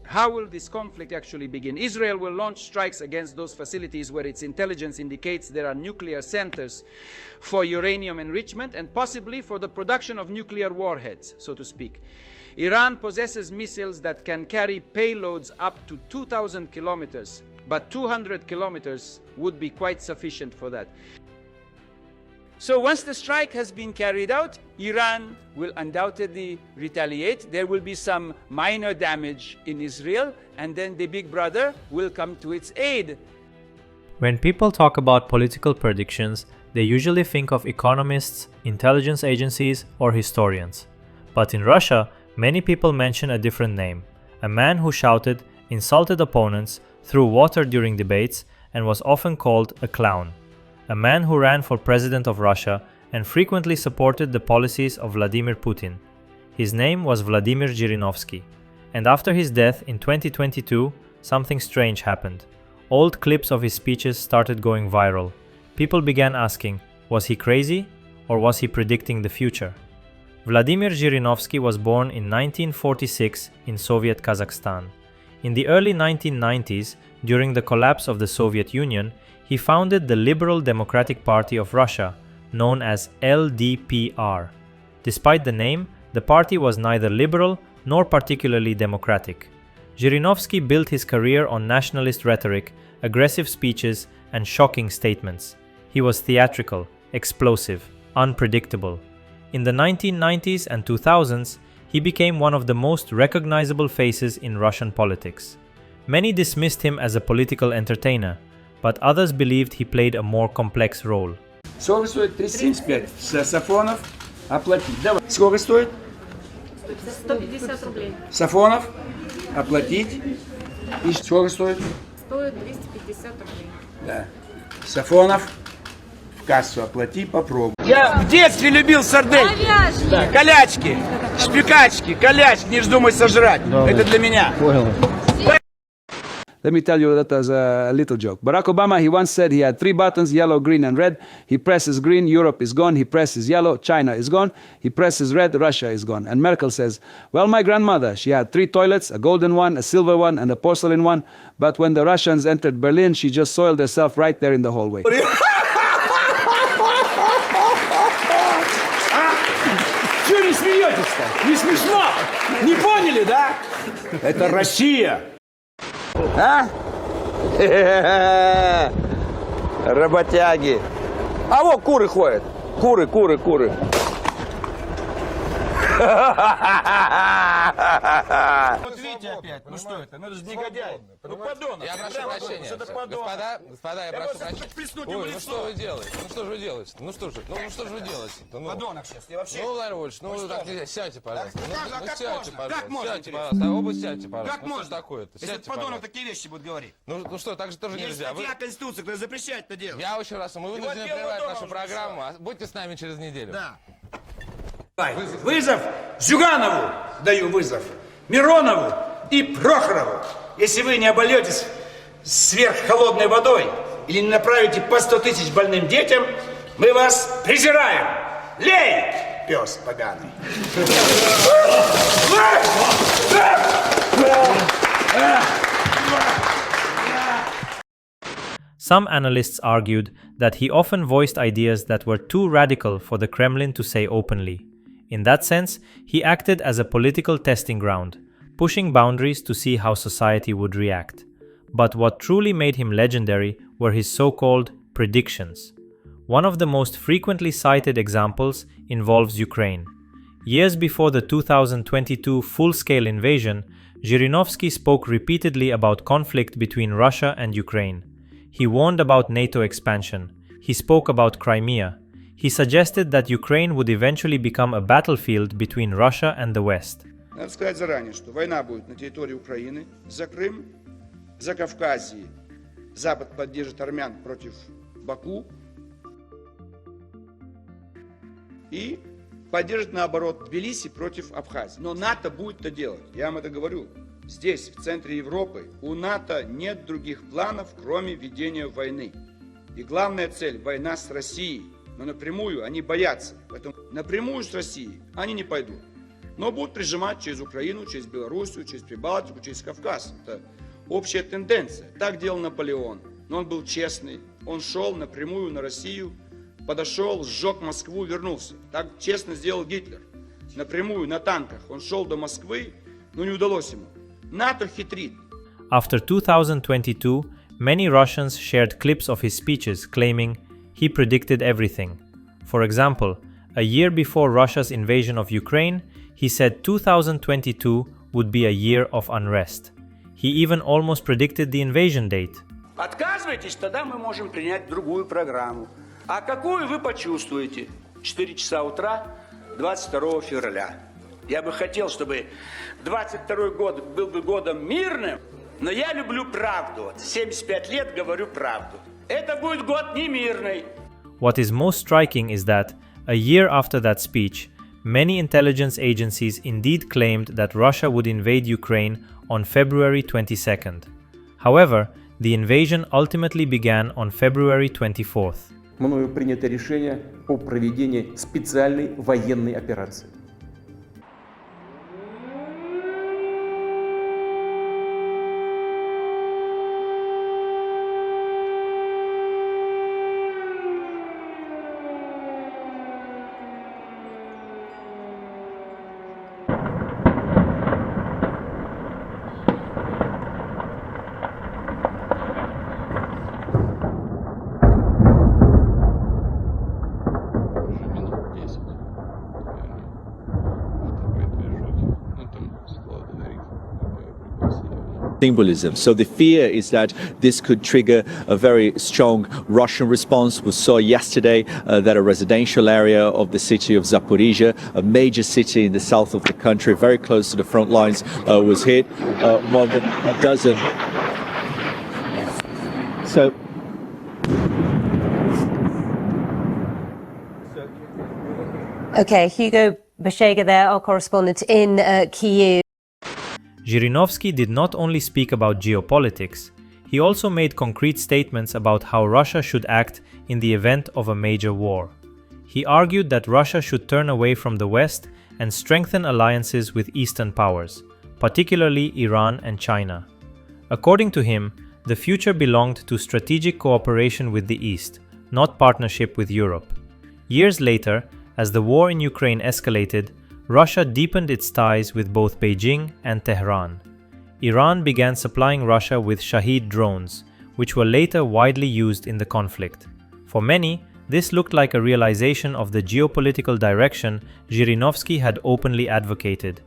How will this conflict actually begin? Israel will launch strikes against those facilities where its intelligence indicates there are nuclear centers for uranium enrichment and possibly for the production of nuclear warheads, so to speak. Iran possesses missiles that can carry payloads up to 2,000 kilometers, but 200 kilometers would be quite sufficient for that. So once the strike has been carried out, Iran will undoubtedly retaliate. There will be some minor damage in Israel, and then the big brother will come to its aid. When people talk about political predictions, they usually think of economists, intelligence agencies, or historians. But in Russia, many people mention a different name, a man who shouted, insulted opponents, threw water during debates, and was often called a clown. A man who ran for president of Russia and frequently supported the policies of Vladimir Putin. His name was Vladimir Zhirinovsky, and after his death in 2022, something strange happened. Old clips of his speeches started going viral. People began asking, was he crazy or was he predicting the future? Vladimir Zhirinovsky was born in 1946 in Soviet Kazakhstan. In the early 1990s, during the collapse of the Soviet Union, he founded the Liberal Democratic Party of Russia, known as LDPR. Despite the name, the party was neither liberal nor particularly democratic. Zhirinovsky built his career on nationalist rhetoric, aggressive speeches, and shocking statements. He was theatrical, explosive, unpredictable. In the 1990s and 2000s, he became one of the most recognizable faces in Russian politics. Many dismissed him as a political entertainer, but others believed he played a more complex role. Сколько стоит? 375. Сафонов оплатить. Давай. Сколько стоит? 150 рублей. Сафонов оплатить. И сколько стоит? Стоит 250 рублей. Да. Сафонов в кассу оплати, попробуй. Я в детстве любил сардельки. Да, колячки, шпикачки, колячки, не вздумай сожрать. Это для меня. Понял. Let me tell you that as a little joke. Barack Obama, he once said he had 3 buttons, yellow, green, and red. He presses green, Europe is gone. He presses yellow, China is gone. He presses red, Russia is gone. And Merkel says, well, my grandmother, she had 3 toilets, a golden one, a silver one, and a porcelain one. But when the Russians entered Berlin, she just soiled herself right there in the hallway. Чего не смеетесь-то? Не смешно? Не поняли, да? Это Россия. А? Работяги. А вот куры ходят. Куры. Вот видите опять, ну что это? Ну это же негодяй. Ну подонок. Я прошу прощения. Господа, я прошу прощения. Ой, ну что вы делаете? Ну что же вы делаете? Ну что же вы делаете? Подонок сейчас, я вообще... Ну, Владимир Вольфович, ну так нельзя. Сядьте, пожалуйста. Как Сядьте, можно? Как можно? Сядьте, пожалуйста. Оба сядьте, пожалуйста. Как Ну что можно? такое-то? Если Сядьте, подонок пожалуйста. такие вещи будет говорить. Ну что, так же тоже Есть нельзя. статья Конституции, которая запрещает это делать. Я очень раз, мы вынуждены Белого прервать дома нашу уже программу. Будьте с нами через неделю. Да. Вызов Зюганову даю вызов, Миронову и Прохорову. Если вы не обольетесь сверххолодной водой или не направите по 100 тысяч больным детям, мы вас презираем. Лей, пес поганый. Some analysts argued that he often voiced ideas that were too radical for the Kremlin to say openly. In that sense, he acted as a political testing ground, pushing boundaries to see how society would react. But what truly made him legendary were his so-called predictions. One of the most frequently cited examples involves Ukraine. Years before the 2022 full-scale invasion, Zhirinovsky spoke repeatedly about conflict between Russia and Ukraine. He warned about NATO expansion. He spoke about Crimea. He suggested that Ukraine would eventually become a battlefield between Russia and the West. Надо сказать заранее, что война будет на территории Украины, за Крым, за Кавказье. Запад поддержит армян против Баку и поддержит, наоборот, Тбилиси против Абхазии. Но НАТО будет это делать, я вам это говорю. Здесь, в центре Европы, у НАТО нет других планов, кроме ведения войны. И главная цель – война с Россией. Но напрямую они боятся. Поэтому напрямую с Россией они не пойдут. но будут прижимать через Украину, через Белоруссию, через Прибалтику, через Кавказ. Это общая тенденция. Так делал Наполеон. Но он был честный. Он шел напрямую на Россию, подошел, сжег Москву, вернулся. Так честно сделал Гитлер. Напрямую, на танках. Он шел до Москвы, но не удалось ему. НАТО хитрит. After 2022, many Russians shared clips of his speeches claiming he predicted everything. For example, a year before Russia's invasion of Ukraine, he said 2022 would be a year of unrest. He even almost predicted the invasion date. Отказывайтесь, тогда мы можем принять другую программу. А какую вы почувствуете? 4 часа утра, 22 февраля. Я бы хотел, чтобы 22 год был бы годом мирным, но я люблю правду. 75 лет говорю правду. Это будет год не мирный. What is most striking is that, a year after that speech, many intelligence agencies indeed claimed that Russia would invade Ukraine on February 22nd. However, the invasion ultimately began on February 24th. Мною принято решение о проведении специальной военной операции. Symbolism. So the fear is that this could trigger a very strong Russian response. We saw yesterday that a residential area of the city of Zaporizhia, a major city in the south of the country, very close to the front lines, was hit. More than a dozen. So. Okay, Hugo Bashega there, our correspondent in Kyiv. Zhirinovsky did not only speak about geopolitics, he also made concrete statements about how Russia should act in the event of a major war. He argued that Russia should turn away from the West and strengthen alliances with Eastern powers, particularly Iran and China. According to him, the future belonged to strategic cooperation with the East, not partnership with Europe. Years later, as the war in Ukraine escalated, Russia deepened its ties with both Beijing and Tehran. Iran began supplying Russia with Shahed drones, which were later widely used in the conflict. For many, this looked like a realization of the geopolitical direction Zhirinovsky had openly advocated.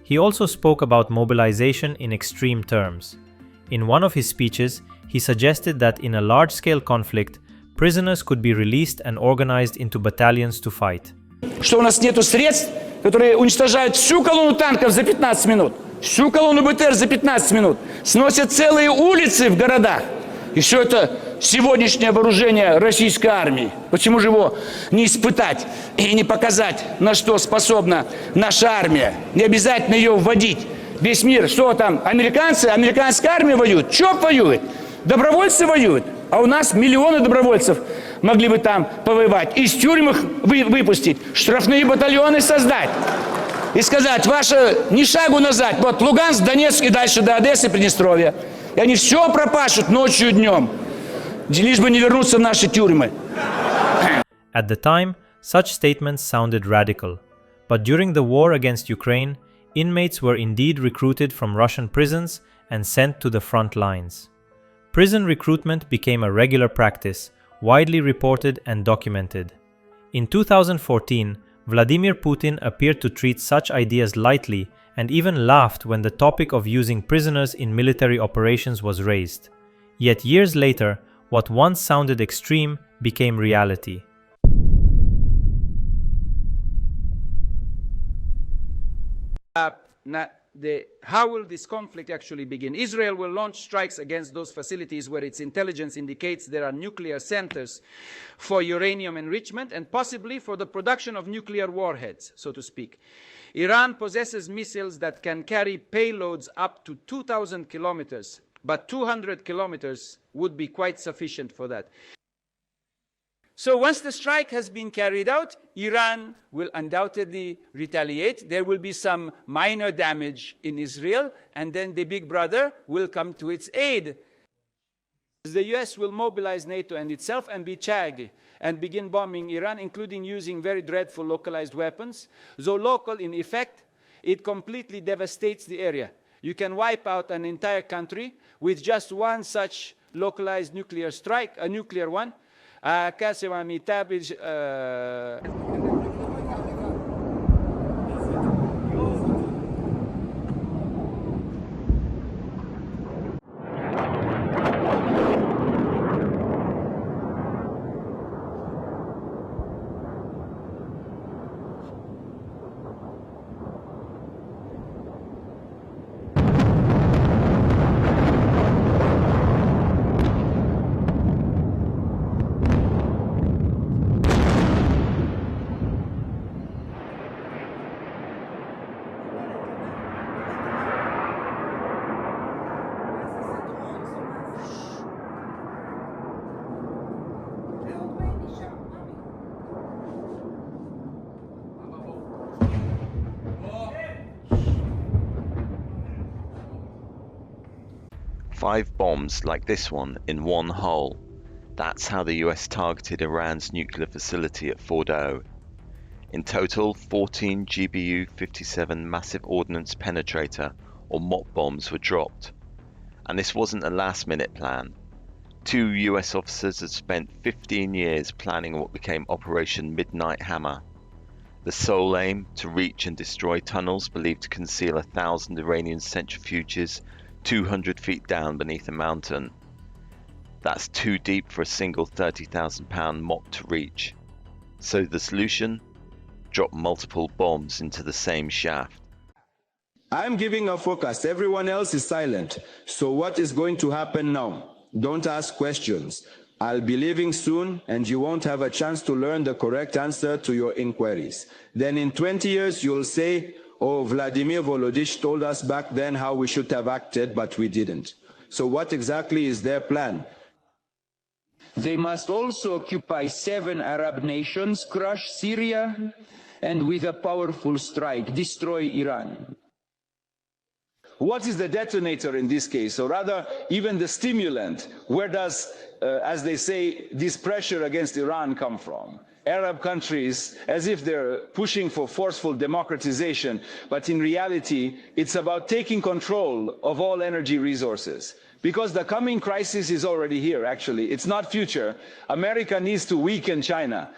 He also spoke about mobilization in extreme terms. In one of his speeches, he suggested that in a large-scale conflict, prisoners could be released and organized into battalions to fight. Что у нас нету средств, которые уничтожают всю колонну танков за 15 минут, всю колонну БТР за 15 минут, сносят целые улицы в городах. И все это сегодняшнее вооружение российской армии. Почему же его не испытать и не показать, на что способна наша армия? Не обязательно ее вводить. Весь мир, что там, американцы, американская армия воюет? ЧОП воюет, добровольцы воюют. А у нас миллионы добровольцев могли бы там повоевать. Из тюрьм их выпустить, штрафные батальоны создать. И сказать, ваше ни шагу назад, вот Луганск, Донецк и дальше до Одессы, Приднестровья. И они все пропашут ночью и днем, лишь бы не вернуться в наши тюрьмы. At the time, such statements sounded radical. But during the war against Ukraine, inmates were indeed recruited from Russian prisons and sent to the front lines. Prison recruitment became a regular practice, widely reported and documented. In 2014, Vladimir Putin appeared to treat such ideas lightly and even laughed when the topic of using prisoners in military operations was raised. Yet years later, what once sounded extreme became reality. How will this conflict actually begin? Israel will launch strikes against those facilities where its intelligence indicates there are nuclear centers for uranium enrichment and possibly for the production of nuclear warheads, so to speak. Iran possesses missiles that can carry payloads up to 2,000 kilometers, but 200 kilometers would be quite sufficient for that. So once the strike has been carried out, Iran will undoubtedly retaliate. There will be some minor damage in Israel, and then the big brother will come to its aid. The US will mobilize NATO and itself and be Chag and begin bombing Iran, including using very dreadful localized weapons. Though local in effect, it completely devastates the area. You can wipe out an entire country with just one such localized nuclear strike, a nuclear one. Five bombs like this one in one hole. That's how the US targeted Iran's nuclear facility at Fordow. In total, 14 GBU-57 massive ordnance penetrator or MOP bombs were dropped. And this wasn't a last-minute plan. 2 US officers had spent 15 years planning what became Operation Midnight Hammer. The sole aim, to reach and destroy tunnels believed to conceal 1,000 Iranian centrifuges 200 feet down beneath a mountain. That's too deep for a single 30,000-pound MOP to reach. So the solution? Drop multiple bombs into the same shaft. I'm giving a forecast. Everyone else is silent. So what is going to happen now? Don't ask questions. I'll be leaving soon, and you won't have a chance to learn the correct answer to your inquiries. Then in 20 years, you'll say, oh, Vladimir Volodych told us back then how we should have acted, but we didn't. So what exactly is their plan? They must also occupy 7 Arab nations, crush Syria, and with a powerful strike, destroy Iran. What is the detonator in this case, or rather, even the stimulant? Where does, as they say, this pressure against Iran come from? Arab countries, as if they're pushing for forceful democratization, but in reality, it's about taking control of all energy resources. Because the coming crisis is already here, actually. It's not future. America needs to weaken China.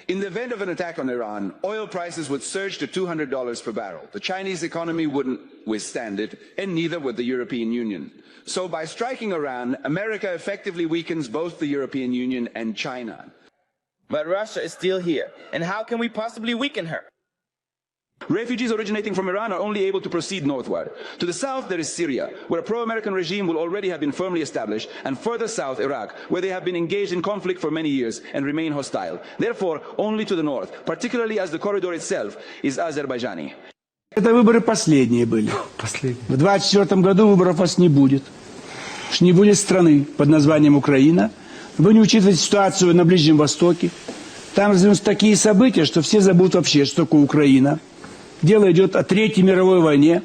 In the event of an attack on Iran, oil prices would surge to $200 per barrel. The Chinese economy wouldn't withstand it, and neither would the European Union. So by striking Iran, America effectively weakens both the European Union and China. But Russia is still here, and how can we possibly weaken her? Refugees originating from Iran are only able to proceed northward. To the south, there is Syria, where a pro-American regime will already have been firmly established, and further south, Iraq, where they have been engaged in conflict for many years and remain hostile. Therefore, only to the north, particularly as the corridor itself is Azerbaijani. Это выборы последние были. В 2024 году выборов у вас не будет. Не будет страны под названием Украина. Вы не учитываете ситуацию на Ближнем Востоке. Там развернутся такие события, что все забудут вообще, что такое Украина. Дело идет о Третьей мировой войне.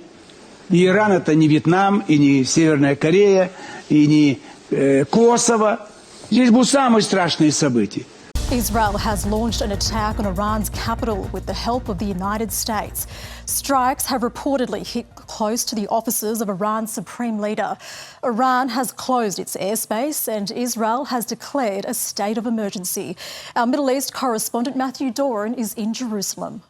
И Иран это не Вьетнам, и не Северная Корея, и не Косово. Здесь будут самые страшные события. Israel has launched an attack on Iran's capital with the help of the United States. Strikes have reportedly hit close to the offices of Iran's supreme leader. Iran has closed its airspace and Israel has declared a state of emergency. Our Middle East correspondent Matthew Doran is in Jerusalem.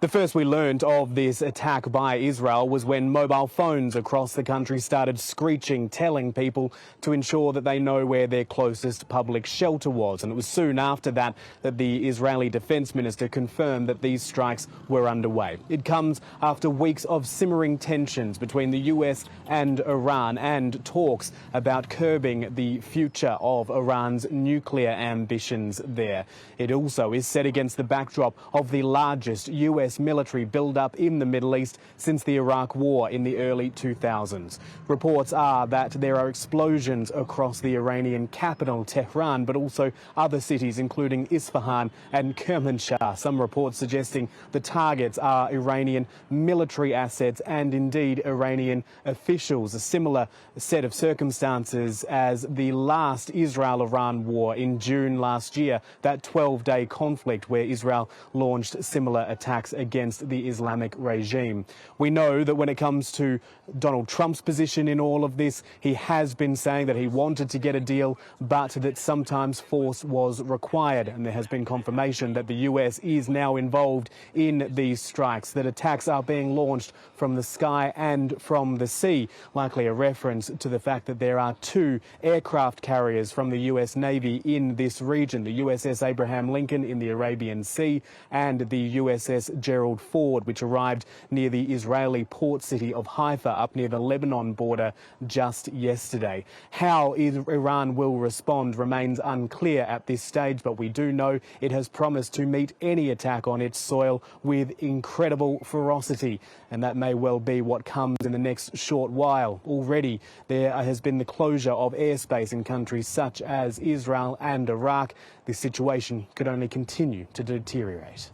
The first we learned of this attack by Israel was when mobile phones across the country started screeching, telling people to ensure that they know where their closest public shelter was. And it was soon after that that the Israeli Defense Minister confirmed that these strikes were underway. It comes after weeks of simmering tensions between the US and Iran and talks about curbing the future of Iran's nuclear ambitions there. It also is set against the backdrop of the largest US US military build-up in the Middle East since the Iraq War in the early 2000s. Reports are that there are explosions across the Iranian capital, Tehran, but also other cities including Isfahan and Kermanshah. Some reports suggesting the targets are Iranian military assets and indeed Iranian officials, a similar set of circumstances as the last Israel-Iran war in June last year, that 12-day conflict where Israel launched similar attacks against the Islamic regime. We know that when it comes to Donald Trump's position in all of this, he has been saying that he wanted to get a deal, but that sometimes force was required, and there has been confirmation that the US is now involved in these strikes, that attacks are being launched from the sky and from the sea, likely a reference to the fact that there are 2 aircraft carriers from the US Navy in this region, the USS Abraham Lincoln in the Arabian Sea and the USS Gerald Ford, which arrived near the Israeli port city of Haifa up near the Lebanon border just yesterday. How Iran will respond remains unclear at this stage, but we do know it has promised to meet any attack on its soil with incredible ferocity, and that may well be what comes in the next short while. Already there has been the closure of airspace in countries such as Israel and Iraq. This situation could only continue to deteriorate.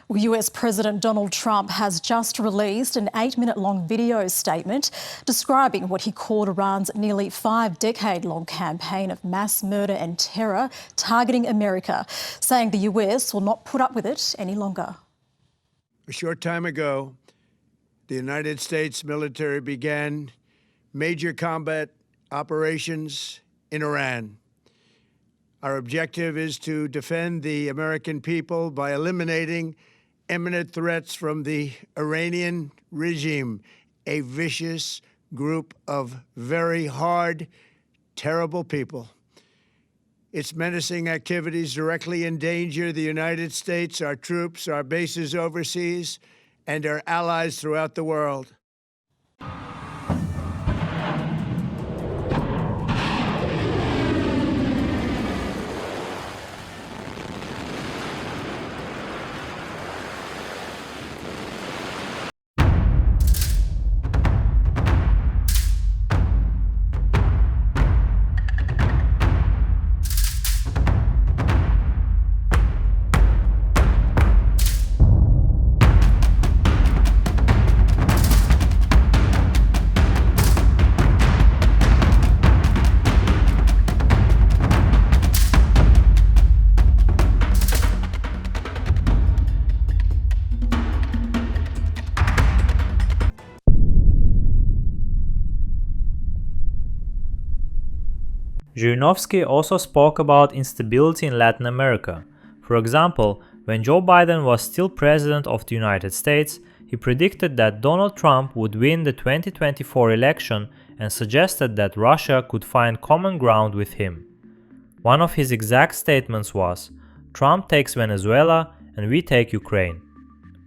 Well, US President Donald Trump has just released an 8-minute-long video statement describing what he called Iran's nearly 5-decade-long campaign of mass murder and terror targeting America, saying the US will not put up with it any longer. A short time ago, the United States military began major combat operations in Iran. Our objective is to defend the American people by eliminating imminent threats from the Iranian regime, a vicious group of very hard, terrible people. Its menacing activities directly endanger the United States, our troops, our bases overseas, and our allies throughout the world. Zhirinovsky also spoke about instability in Latin America. For example, when Joe Biden was still president of the United States, he predicted that Donald Trump would win the 2024 election and suggested that Russia could find common ground with him. One of his exact statements was, "Trump takes Venezuela and we take Ukraine."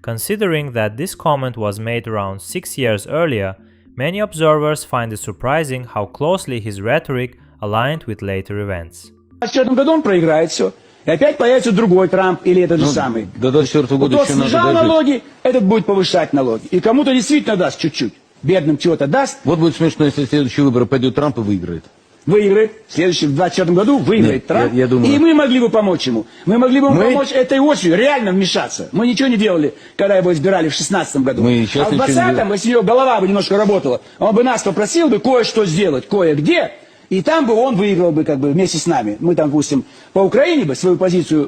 Considering that this comment was made around 6 years earlier, many observers find it surprising how closely his rhetoric aligned with later events. В 2024 году он проиграет все. И опять появится другой Трамп или этот же самый. До 2024 года Тот еще надо снижал дожить. налоги, этот будет повышать налоги. И кому-то действительно даст чуть-чуть. Бедным чего-то даст. Вот будет смешно, если в следующие выборы пойдет Трамп и выиграет. Выиграет. В следующем, в 2024 году выиграет Трамп. Я думаю... И мы могли бы помочь ему. Мы могли бы ему помочь этой осенью, реально вмешаться. Мы ничего не делали, когда его избирали в 2016 году. Мы сейчас а в 2020, если у него голова бы немножко работала, он бы нас попросил бы кое-что сделать, кое-где. И там бы он выиграл бы как бы вместе с нами. Мы там, допустим, по Украине бы свою позицию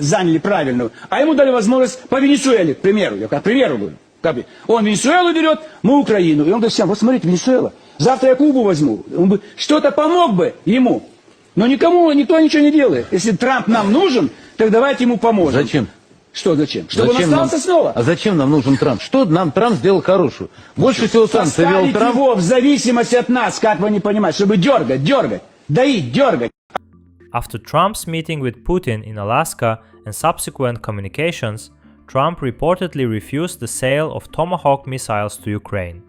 заняли правильную, а ему дали возможность по Венесуэле, к примеру. Я как примеру говорю. Он Венесуэлу берет, мы Украину. И он говорит всем, вот смотрите, Венесуэла, завтра я Кубу возьму. Он бы что-то помог бы ему. Но никто ничего не делает. Если Трамп нам нужен, так давайте ему поможем. Зачем? Что зачем? Чтобы он остался снова. А зачем нам нужен Трамп? Что нам Трамп сделал хорошего? Больше всего санкций ввел Трамп. Его в зависимости от нас, как вы не понимаете, чтобы дергать, доить, дергать. After Trump's meeting with Putin in Alaska and subsequent communications, Trump reportedly refused the sale of Tomahawk missiles to Ukraine.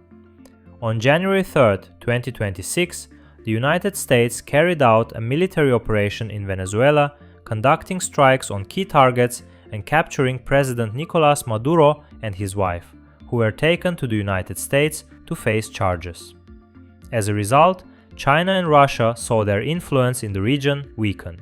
On January 3, 2026, the United States carried out a military operation in Venezuela, conducting strikes on key targets and capturing President Nicolas Maduro and his wife, who were taken to the United States to face charges. As a result, China and Russia saw their influence in the region weaken.